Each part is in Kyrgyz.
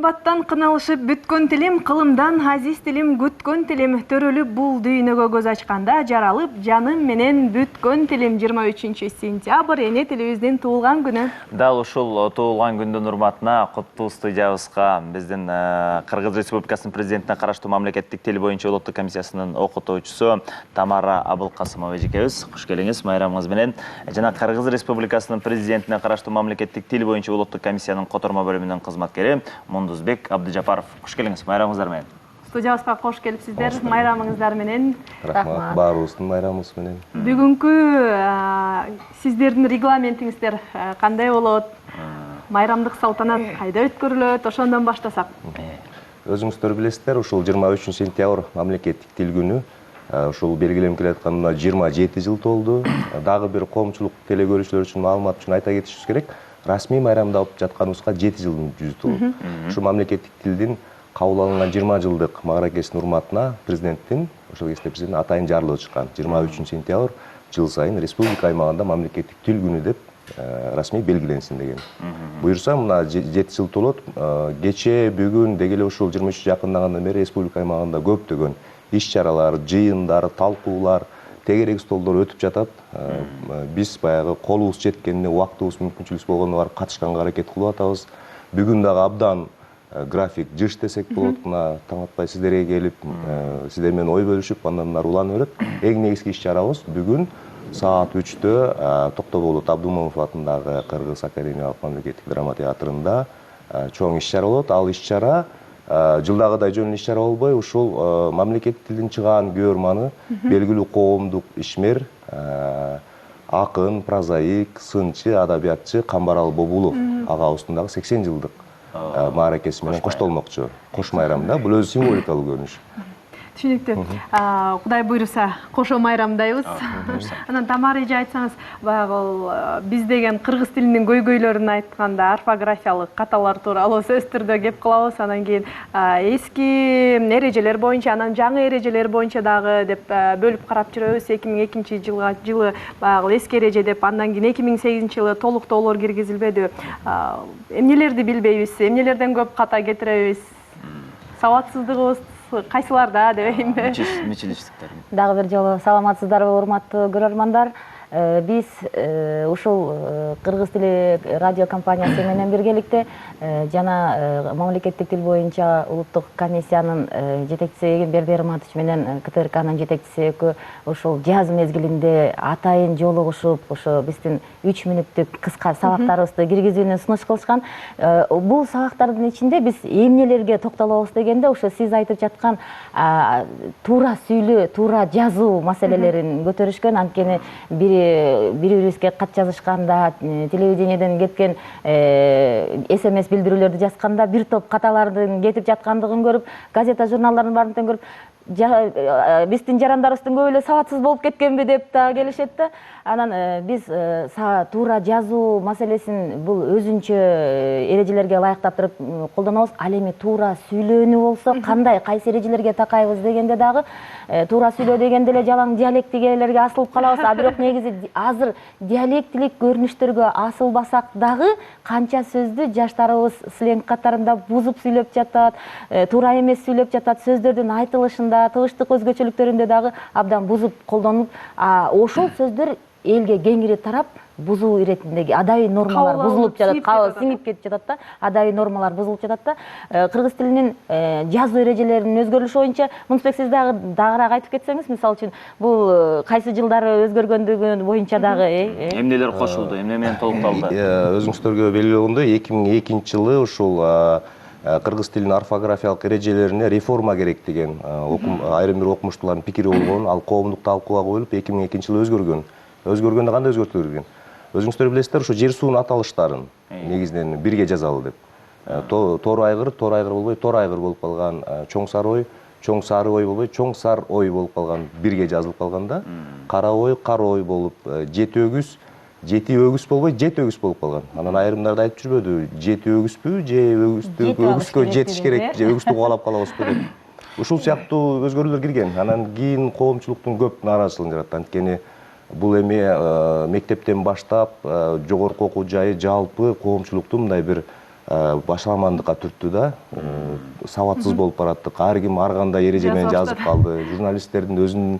Махаббаттан кыналышып бүткөн тилим, кылымдан азиз тилим, күткөн тилим, төрөлүп бул дүйнөгө көз ачканда, жаралып жаным менен бүткөн тилим. 23-сентябрь эне тилибиздин туулган күнү. Дал ушул туулган күндүн урматына куттуу студиябызга биздин Кыргыз Республикасынын президентине караштуу мамлекеттик тил боюнча улуттук комиссиясынын окутуучусу Тамара Абылкасымова эжекебиз. Куш келиңиз майрамыңыз менен. Жана Кыргыз Республикасынын президентине караштуу мамлекеттик тил боюнча улуттук комиссиянын котормо бөлүмүнүн кызматкери Мундузбек Абдыжапаров. Куш келиңиз майрамыңыздар менен. Студиябызга кош келипсиздер, майрамыңыздар менен. Рахмат, баарыбыздын майрамыбыз менен. Бүгүнкү сиздердин регламентиңиздер кандай болот? Майрамдык салтанат кайда өткөрүлөт? Ошондон баштасак. Өзүңүздөр билесиздер, ушул 23-сентябрь мамлекеттик тил күнү ушул белгиленип келатканына 27 жыл толду. Дагы бир коомчулук теле көрүүчүлөр үчүн маалымат үчүн айта кетишибиз керек. Расмий майрамдап жатканыбызга 7 жылдын жүзү толду. Ушу мамлекеттик тилдин кабыл алынган 20 жылдык мааракесинин урматына президенттин, ошол кезде президенттин атайын жарлыгы чыккан. 23-сентябрь жыл сайын республика аймагында мамлекеттик тил күнү деп расмий белгиленсин деген. Буюрса, мына 7 жыл толот. Кече, бүгүн деги эле ушул 23 жакындагандан бери республика аймагында көптөгөн иш-чаралар, жыйындар, талкуулар, тегерек столдор өтүп жатат. Биз баягы колубуз жеткенине, убактыбыз, мүмкүнчүлүгүбүз болгондо барып катышканга аракет кылып атабыз. Бүгүн дагы абдан график жыш десек болот. Мына таң атпай сиздерге келип, сиздер менен ой бөлүшүп, андан нары уланып берет. Эң негизги иш-чарабыз бүгүн саат 3-тө Токтоболот Абдумомов атындагы Кыргыз академиялык мамлекеттик драма театрында чоң иш-чара болот. Ал иш-чара жылдагыдай жөн иш-чара болбой, ушул мамлекеттик тилдин чыгаан көрманы белгилүү коомдук ишмер, акын, прозаик, сынчы, адабиятчы Камбарал Бобулов агабыздын дагы 80 жылдык мааракеси менен коштолмокчу. Кош майрамда бул өзү символикалык көрүнүш. Түшүнүктүү. Кудай буйруса кошо майрамдайбыз. Анан Тамара эже айтсаңыз, баягы биз деген кыргыз тилинин көйгөйлөрүн айтканда орфографиялык каталар тууралуу сөз түрдө кеп кылабыз. Анан кийин эски эрежелер боюнча, анан жаңы эрежелер боюнча дагы деп бөлүп карап жүрөбүз. 2002-жылы баягы эски эреже деп, андан кийин 2008-жылы толуктоолор киргизилбеди. Эмнелерди билбейбиз, эмнелерден көп ката кетиребиз? Сабатсыздыгыбыз кайсыларда дебейинби? Мичилиштиктер. Дагы бир жолу саламатсыздарбы, урматтуу көрөрмандар. Биз ушул кыргыз тили радио компаниясы менен биргеликте жана мамлекеттик тил боюнча улуттук комиссиянын жетекчиси Эгемберди Эрматович менен КТРКнын жетекчиси экөө ушул жаз мезгилинде атайын жолугушуп, ошо биздин 3 мүнөттүк кыска сабактарыбызды киргизүүнү сунуш кылышкан. Бул сабактардын ичинде биз эмнелерге токтолобуз дегенде, ошо сиз айтып жаткан туура сүйлөө, туура жазуу маселелерин көтөрүшкөн. Анткени бири-бирибизге кат жазышканда, телевидениеден кеткен СМС билдирүүлөрдү жазганда бир топ каталардын кетип жаткандыгын көрүп, газета журналдардын баарын көрүп, биздин жарандарыбыздын көп эле сабатсыз болуп кеткенби деп да келишет да. Анан биз туура жазуу маселесин бул өзүнчө эрежелерге ылайыктап колдонобуз. Ал эми туура сүйлөөнү болсо кандай, кайсы эрежелерге такайбыз дегенде дагы туура сүйлөө дегенде эле жалаң диалектилерге асылып калабыз. А бирок негизи азыр диалектилик көрүнүштөргө асылбасак дагы канча сөздү жаштарыбыз сленг катарында бузуп сүйлөп жатат, туура эмес сүйлөп жатат, сөздөрдүн айтылышында, тыбыштык өзгөчөлүктөрүндө дагы абдан бузуп колдонуп, ошол сөздөр элге кеңири тарап, бузуу иретиндеги адабий нормалар бузулуп жатат, сиңип кетип жатат да, адабий нормалар бузулуп жатат да. Кыргыз тилинин жазуу эрежелеринин өзгөрүлүшү боюнча Мунузбек сиз дагыраак айтып кетсеңиз, мисалы үчүн бул кайсы жылдары өзгөргөндүгү боюнча дагы эмнелер кошулду, эмне менен толукталды? Өзүңүздөргө белгилүү болгондой, 2002-жылы ушул кыргыз тилинин орфографиялык эрежелерине реформа керек деген айрым бир окумуштуулардын пикири болгон. Ал коомдук талкууга коюлуп 2002-жылы өзгөргөн. Өзгөргөндө кандай өзгөртүүлөр кирген? Өзүңүздөр билесиздер, ушу жер суунун аталыштарын негизинен бирге жазалы деп. Тор айгыр болбой, тор айгыр болуп калган, чоң сары ой болбой, чоң сар ой болуп калган, бирге жазылып калганда, кара ой болуп, жети өгүс болбой, жет өгүс болуп калган. Анан айрымдарды айтып жүрбөдү, жети өгүспү, же өгүскө жетиш керек, же өгүстү кубалап калабызбы деп. Ушул сыяктуу өзгөрүүлөр кирген. Анан кийин коомчулуктун көп нааразычылыгын жаратты. Анткени бул эми мектептен баштап жогорку окуу жайы жалпы коомчулуктун мындай бир башаламандыкка түрттү да, сабатсыз болуп бараттык, ар ким ар кандай эреже менен жазып калды, журналисттердин өзүнүн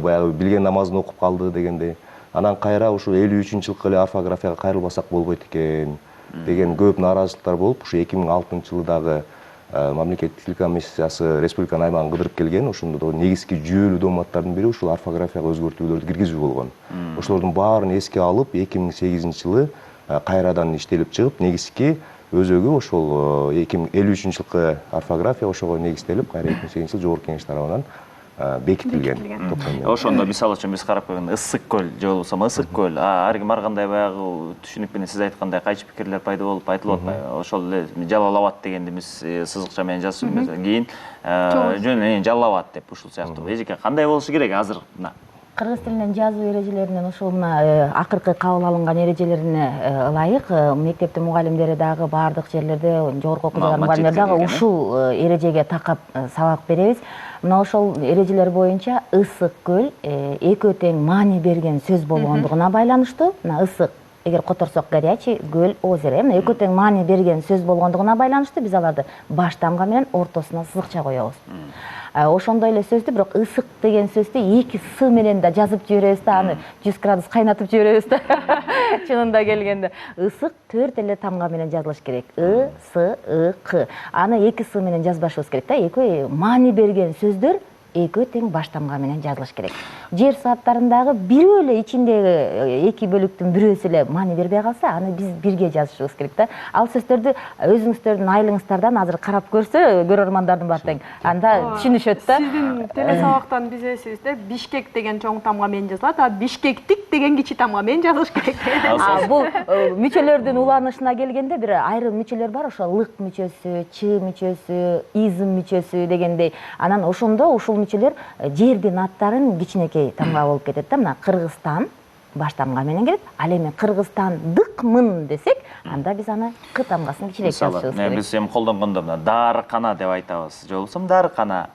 баягы билген намазын окуп калды дегендей. Анан кайра ушу 53-жылкы эле орфографияга кайрылбасак болбойт экен деген көп нааразычылыктар болуп, ушу 2006-жылы дагы мамлекеттик тил комиссиясы республиканын аймагын кыдырып келген. Ошондо негизги жүйөлүү дооматтардын бири ушул орфографияга өзгөртүүлөрдү киргизүү болгон. Ошолордун баарын эске алып 2008-жылы кайрадан иштелип чыгып, негизги өзөгү ошол 2053-жылкы орфография ошого негизделип, кайра 2008-жылы жогорку кеңеш тарабынан бекитилген. Ошондо мисалы үчүн биз карап койгондо ысык көл же болбосо ысык көл, ар ким ар кандай баягы түшүнүк менен сиз айткандай кайчы пикирлер пайда болуп айтылып атпайбы? Ошол эле Жалал-Абад дегенди биз сызыкча менен жазып кийин жөн Жалал-Абад деп ушул сыяктуу. Эжеке кандай болушу керек азыр мына? Кыргыз тилинен жазуу эрежелеринен ушул мына акыркы кабыл алынган эрежелерине ылайык мектептин мугалимдери дагы баардык жерлерде, жогорку окуу жайлардын мугалимдери дагы ушул эрежеге такап сабак беребиз. Мына ошол эрежелер боюнча ысык көл экөө тең маани берген сөз болгондугуна байланыштуу. Мына ысык эгер которсок горячий, көл, озеро, мына экөө тең маани берген сөз болгондугуна байланыштуу биз аларды баш тамга менен ортосуна сызыкча коебуз. Ошондой эле сөздү бирок ысык деген сөздү 2 с менен да жазып жиберебиз да, аны 100 градус кайнатып жиберебиз да. Чынында келгенде ысык 4 эле тамга менен жазылыш керек. С, К. Аны 2 с менен жазбашыбыз керек да. Экөө маани берген сөздөр экөө тең баш тамга менен жазылыш керек. Жер сааттарындагы бирөө эле ичиндеги 2 бөлүктүн бирөөсү эле маани бербей калса, аны биз бирге жазышыбыз керек да. Ал сөздөрдү өзүңүздөрдүн айылыңыздардан азыр карап көрсө, көрөрмандардын баары тең анда түшүнүшөт да. Сиздин телесабактан билесиз да, Бишкек деген чоң тамга менен жазылат, а Бишкектик деген кичи тамга менен жазылыш керек. Бул мүчөлөрдүн уланышына келгенде бир айрым мүчөлөр бар, ошо лык мүчөсү, ч мүчөсү, изм мүчөсү дегендей. Анан ошондо ушул мүчөлөр жердин аттарын кичинекей тамга болуп кетет да. Мына Кыргызстан баш тамга менен келет. Ал эми Кыргызстандыкмын десек, анда биз аны К тамгасын кичирээк жазышыбыз керек. Биз эми колдонгондо мына Дарыкана деп айтабыз. Же болбосо Дарыкана,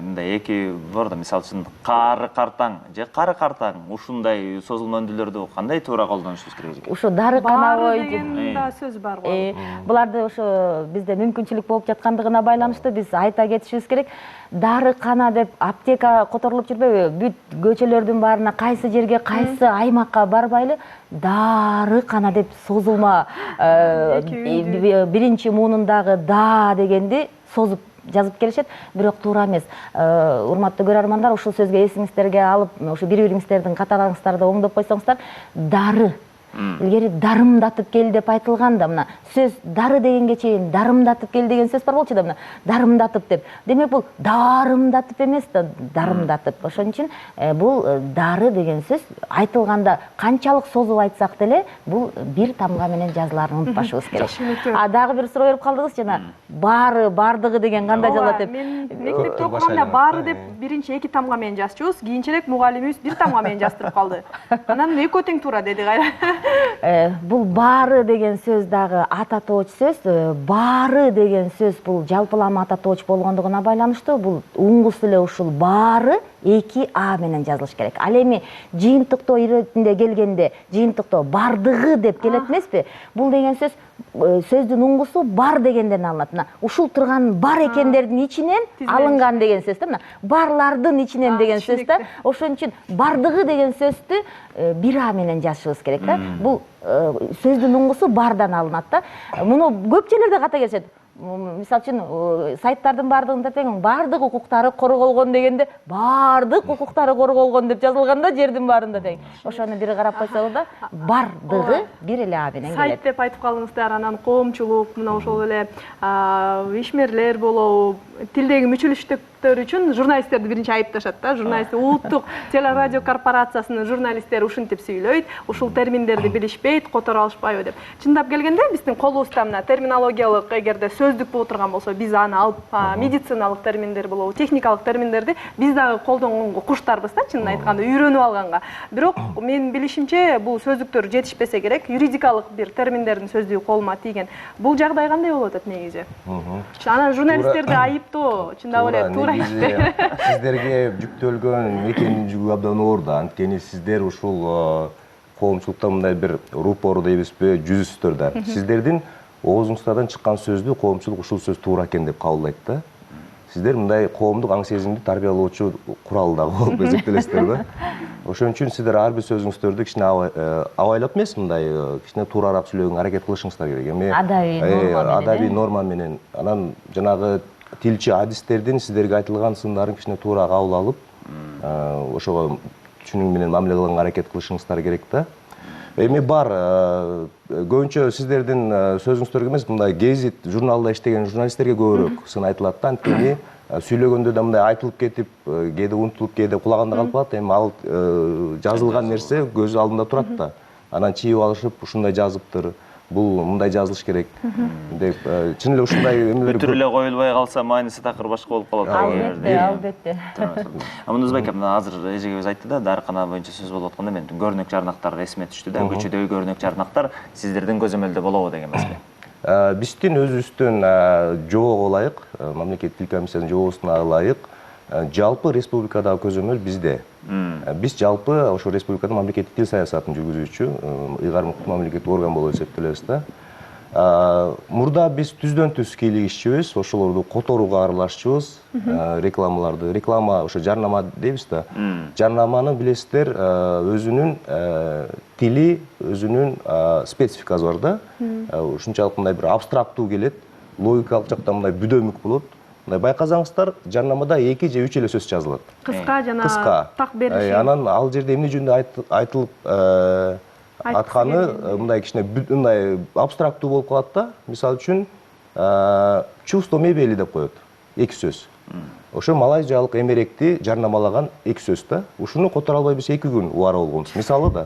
мындай эки бар да, мисалы үчүн Кары Картаң же Кары Картаң, ушундай созулма өндүлөрдү кандай туура колдонушубуз керек? Ушу Дарыкана деген да сөз бар го. Буларды ошо бизде мүмкүнчүлүк болуп жаткандыгына байланыштуу биз айта кетишибиз керек. Дарыкана деп аптека которулуп жүрбөйбү? Бүт көчөлөрдүн баарына кайсы жерге, кайсы аймакка барбайлы Дарыкана деп созулма биринчи муунундагы да дегенди созуп жазып келишет, бирок туура эмес. Урматтуу көрөрмандар, ушул сөзгө эсиңиздерге алып, ушу бири-бириңиздердин каталарыңыздарды оңдоп койсоңуздар, дары илгери дарымдатып кел деп айтылганда, мына сөз дары дегенге чейин дарымдатып кел деген сөз бар болчу да, мына дарымдатып деп. Демек бул дарымдатып эмес да, дарымдатып. Ошон үчүн бул дары деген сөз айтылганда канчалык созуп айтсак деле, бул бир тамга менен жазыларын унутпашыбыз керек. Дагы бир суроо берип калдыгыз, жана баары, бардыгы деген кандай жазылат деп. Мен мектепте окуганда баары деп биринчи 2 тамга менен жазчубуз, кийинчерээк мугалимибиз 1 тамга менен жаздырып калды. Анан экөө тең туура деди кайра. Бул баары деген сөз дагы ата тооч сөз. Баары деген сөз бул жалпылама ата тооч болгондугуна байланыштуу. Бул уңгус эле ушул баары 2 а менен жазылыш керек. Ал эми жыйынтыктоо иретинде келгенде жыйынтыктоо бардыгы деп келет эмеспи? Бул деген сөз сөздүн уңгусу бар дегенден алынат. Мына ушул турган бар экендердин ичинен алынган деген сөз да. Мына барлардын ичинен деген сөз да. Ошон үчүн бардыгы деген сөздү 1 а менен жазышыбыз керек да. Бул сөздүн уңгусу бардан алынат да. Муну көп жерлерде ката келишет. Мисалы үчүн сайттардын бардыгында тең бардык укуктары корголгон дегенде бардык укуктары корголгон деп жазылганда жердин баарында тең. Ошону бир карап койсоңуз да, бардыгы 1 эле а менен келет. Сайт деп айтып калдыңыздар, анан коомчулук, мына ошол эле ишмерлер болобу, тилдеги мүчөлүштүктөр үчүн журналисттерди биринчи айыпташат да. Журналист улуттук телерадио корпорациясынын журналисттери ушинтип сүйлөйт, ушул терминдерди билишпейт, которо алышпайбы деп. Чындап келгенде биздин колубузда мына терминологиялык эгерде сөздүк болуп турган болсо, биз аны алып медициналык терминдер болобу, техникалык терминдерди биз дагы колдонгонго куштарбыз да, чынын айтканда, үйрөнүп алганга. Бирок менин билишимче бул сөздүктөр жетишпесе керек, юридикалык бир терминдердин сөздүгү колума тийген. Бул жагдай кандай болуп атат негизи? Анан журналисттерди айыптоо чындап эле туура иште. Сиздерге жүктөлгөн мекенин жүгү абдан оор да. Анткени сиздер ушул коомчулукта мындай бир рупор дейбизби, жүзүсүздөр да. Сиздердин оозуңуздардан чыккан сөздү коомчулук ушул сөз туура экен деп кабылдайт да. Сиздер мындай коомдук аң сезимди тарбиялоочу курал дагы болуп эсептелесиздер да. Ошон үчүн сиздер ар бир сөзүңүздөрдү кичине абайлап эмес, мындай кичине туурараак сүйлөгөнгө аракет кылышыңыздар керек. Эми адабий норма менен, анан жанагы тилчи адистердин сиздерге айтылган сындарын кичине туура кабыл алып, ошого түшүнүк менен мамиле кылганга аракет кылышыңыздар керек да. Эми бар, көбүнчө сиздердин сөзүңүздөргө эмес, мындай гезит журналда иштеген журналисттерге көбүрөөк сын айтылат да. Анткени сүйлөгөндө да мындай айтылып кетип, кээде унутулуп, кээде кулаганда калып калат. Эми ал жазылган нерсе көз алдында турат да. Анан чийип алышып, ушундай жазыптыр, бул мындай жазылыш керек деп, чын эле ушундай эмелер бүтүр эле коюлбай калса мааниси такыр башка болуп калат. Албетте. Мундузбек мына азыр эжегебиз айтты да, дарыкана боюнча сөз болуп атканда мен көрүнөк жарнактар эсиме түштү да. Көчөдөгү көрүнөк жарнактар сиздердин көзөмөлдө болобу деген маселе. Биздин өзүбүздүн жоого ылайык, мамлекеттик тил комиссиясынын жообусуна ылайык жалпы республикадагы көзөмөл бизде. Биз жалпы ошо республикада мамлекеттик тил саясатын жүргүзүүчү ыйгарым мамлекеттик орган болуп эсептелебиз да. Мурда биз түздөн түз кийлигишчүбүз, ошолорду которууга аралашчубыз, рекламаларды. Реклама ошо жарнама дейбиз да. Жарнаманы билесиздер, өзүнүн тили, өзүнүн спецификасы бар да. Ушунчалык мындай бир абстрактуу келет, логикалык жактан мындай бүдөмүк болот. Байкасаңыздар, жарнамада 2 же 3 эле сөз жазылат. Кыска жана так бериши. Анан ал жерде эмне жөнүндө айтылып атканы мындай кичине мындай абстрактуу болуп калат да. Мисалы үчүн чувство мебели деп коет 2 сөз. Ошо малайзиялык эмеректи жарнамалаган 2 сөз да. Ушуну которо албай биз 2 күн убара болгонбуз. Мисалы да.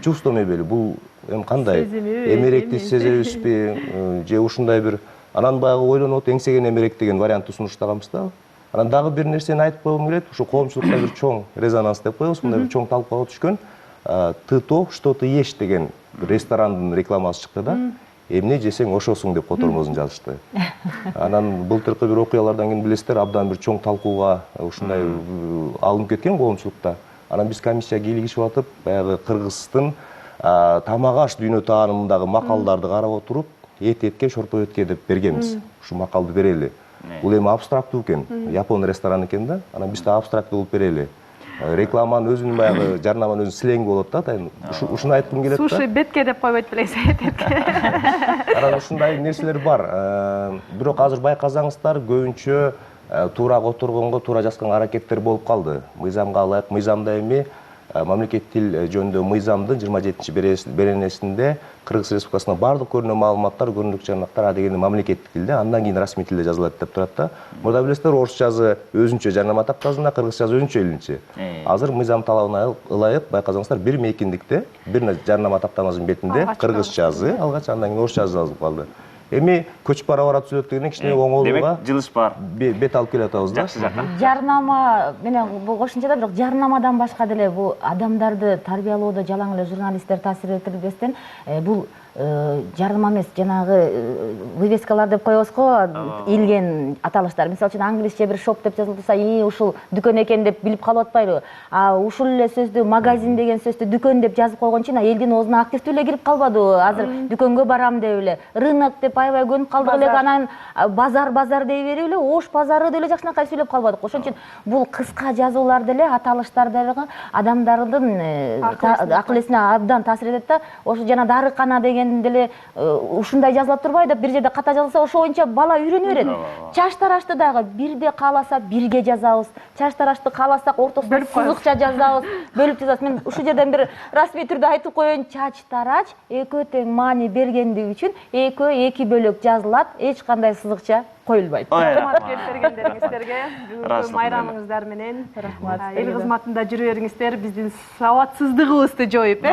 Чувство мебели бул эми кандай? Эмеректи сезебизби же ушундай бир. Анан баягы ойлонуп эңсеген эмерек деген вариантты сунуштаганбыз да. Анан дагы бир нерсени айтып койгум келет. Ошо коомчулукта бир чоң резонанс деп коебуз. Мындай бир чоң талкууга түшкөн. Ты то, что ты ешь деген ресторандын рекламасы чыкты да. Эмне жесең ошосуң деп котормозун жазышты. Анан былтыркы бир окуялардан кийин билесиздер, абдан бир чоң талкууга ушундай алынып кеткен коомчулукта. Анан биз комиссия кийлигишип атып, баягы кыргыздын тамак аш дүйнө таанымындагы макалдарды карап отуруп, этке, шорпо этке деп бергенбиз. Ушу макалды берели. Бул эми абстрактуу экен. Япон рестораны экен да. Анан биз да абстрактуу кылып берели. Рекламанын өзүнүн баягы жарнаманын өзү сленг болот да. Ушуну айткым келет да. Суши бетке деп койбойт белесиз, этке. Анан ушундай нерселер бар. Бирок азыр байкасаңыздар, көбүнчө туура которгонго, туура жазганга аракеттер болуп калды. Мыйзамга ылайык, мыйзамда эми мамлекеттик тил жөнүндө мыйзамдын 27-беренесинде Кыргыз Республикасына бардык көрүнө маалыматтар, көрүнүк жарнактар адегенде мамлекеттик тилде, андан кийин расмий тилде жазылат деп турат да. Мурда билесиздер, орусчасы өзүнчө жарнама тактазында, кыргызчасы өзүнчө элинче. Азыр мыйзам талабына ылайык байкасаңыздар, бир мейкиндикте, бир жарнама тактамасынын бетинде кыргызчасы, алгач андан кийин орусчасы жазылып калды. Эми көчүп бара түзөт дегенде кичине оңолууга. Демек, жылыш бар. Бет алып келе атабыз да. Жакшы жака. Жарнама менен бул кошумча да, бирок жарнамадан башка деле бул адамдарды тарбиялоодо жалаң эле журналисттер таасир этилбестен бул жарнама эмес, жанагы вывескалар деп коебуз го, илген аталыштар. Мисалы үчүн англисче бир шоп деп жазылып турса, ушул дүкөн экен деп билип калып атпайбы? Ушул эле сөздү магазин деген сөздү дүкөн деп жазып койгон үчүн элдин оозуна активдүү эле кирип калбадыбы? Азыр дүкөнгө барам деп эле, рынок деп аябай көнүп калдык эле, анан базар дей берип эле, ош базары деле жакшынакай сүйлөп калбадык. Ошон үчүн бул кыска жазуулар деле, аталыштар деле адамдардын акыл эсине абдан таасир этет да. Ошо жана дарыкана деген деле ушундай жазылып турбайбы деп бир жерде ката жазылса, ошо боюнча бала үйрөнө берет. Чач тарашты дагы бирде кааласа бирге жазабыз. Чач тарашты кааласак ортосуна сызыкча жазабыз, бөлүп жазабыз. Мен ушул жерден бир расмий түрдө айтып коеюн, чач тарач экөө тең маани бергендиги үчүн экөө эки бөлөк жазылат, эч кандай сызыкча коюлбайт. Рахмат бергендериңиздерге, бүгүнкү майрамыңыздар менен. Эл кызматында жүрө бериңиздер, биздин сабатсыздыгыбызды жоюп.